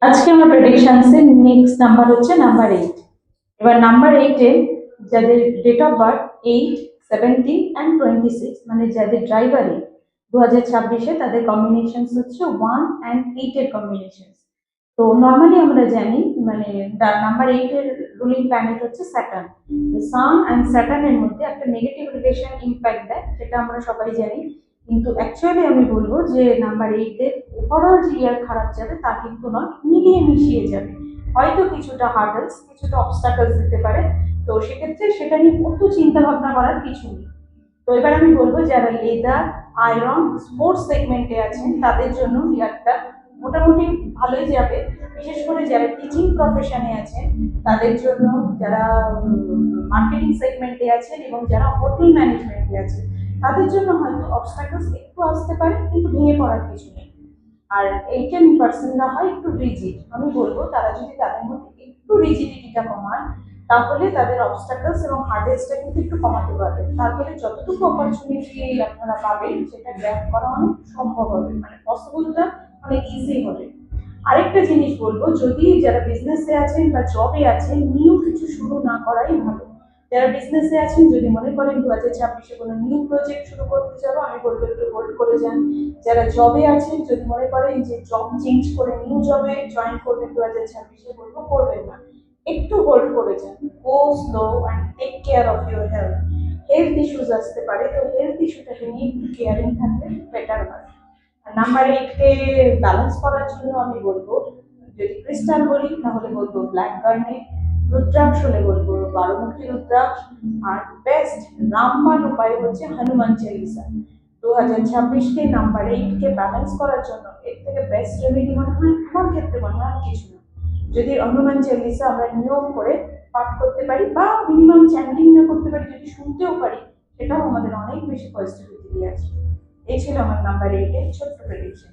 আজকে আমার প্রেডিকশনস এর নেক্সট নাম্বার হচ্ছে নাম্বার 8। এবার নাম্বার 8 এ যাদের ডেট অফ বার্থ 8, 17 এন্ড 26, মানে যাদের ড্রাইভারে 2026-এ তাদের কম্বিনেশনস হচ্ছে 1 এন্ড 8 এর কম্বিনেশন। তো নর্মালি আমরা জানি মানে নাম্বার 8 এর রুলিং প্ল্যানেট হচ্ছে স্যাটার্ন। তো সান এন্ড স্যাটার্নের মধ্যে একটা নেগেটিভ রিলেশন ইম্প্যাক্ট দেয়, সেটা আমরা সবাই জানি। কিন্তু অ্যাকচুয়ালি আমি বলবো যে নাম্বার 8 এর ওভারঅল যে ইয়ার খারাপ যাবে তা কিন্তু নয়, মিলিয়ে মিশিয়ে যাবে। হয়তো কিছুটা হার্ডলস, কিছুটা অবস্টাকলস দিতে পারে। তো সেক্ষেত্রে সেটা নিয়ে অত চিন্তা ভাবনা করার কিছু নেই। তো এবার আমি বলবো যারা লেদার, আয়রন, স্পোর্টস সেগমেন্টে আছেন তাদের জন্য ইয়ারটা মোটামুটি ভালোই যাবে। বিশেষ করে যারা টিচিং প্রফেশনে আছেন তাদের জন্য, যারা মার্কেটিং সেগমেন্টে আছেন এবং যারা হোটেল ম্যানেজমেন্টে আছেন তাদের জন্য হয়তো অবস্টাকলস একটু আসতে পারে, কিন্তু ভেঙে পড়ার কিছু নেই। আর 18%রা হয় একটু রিজিড। আমি বলবো তারা যদি তাদের মধ্যে একটু রিজিডিটিটা কমান, তাহলে তাদের অবস্টাকলস এবং হার্ডেস্টটা কিন্তু একটু কমাতে পারবে। তারপরে যতটুকু অপরচুনিটি আপনারা পাবেন সেটা গ্র্যাব করা অনেক সম্ভব হবে, মানে পসিবলটা অনেক ইজি হবে। আরেকটা জিনিস বলবো, যদি যারা বিজনেসে আছেন বা জবে আছেন, নিউ কিছু শুরু না করাই ভালো। যারা বিজনেসে আছেন যদি মনে করেন 2026-এ কোনো নিউ প্রজেক্ট শুরু করতে যাবো, আমি বলবো একটু হোল্ড করে যান। যারা জবে আছেন যদি মনে করেন যে জব চেঞ্জ করে নিউ জবে জয়েন করবেন 2026-এ, বলবো করবেন না, একটু হোল্ড করে যান। Go slow and take care of your health. Health issues আসতে পারে, তো হেলথ ইস্যুটাকে নিয়ে একটু কেয়ারিং থাকলে বেটার হয়। নাম্বার 8-কে ব্যালেন্স করার জন্য আমি বলবো, যদি ক্রিস্টাল বলি তাহলে বলবো ব্ল্যাক গার্নেট, রুদ্রাক্ষ হলে বলবো বারোমুখী রুদ্রাক্ষ, আর বেস্ট রামবান উপায় হচ্ছে হনুমান চালিসা। 2026-কে নাম্বার 8-কে ব্যালেন্স করার জন্য এর থেকে বেস্ট রেমেডি মনে হয় আমার ক্ষেত্রে মনে হয় কিছু না। যদি হনুমান চালিসা আমরা নিয়ম করে পাঠ করতে পারি বা মিনিমাম চ্যান্টিং না করতে পারি, যদি শুনতেও পারি, সেটাও আমাদের অনেক বেশি পজিটিভিটি দিয়ে আসবে। এই ছিল আমার নাম্বার 8-এর ছোট্ট প্রেডিকশন।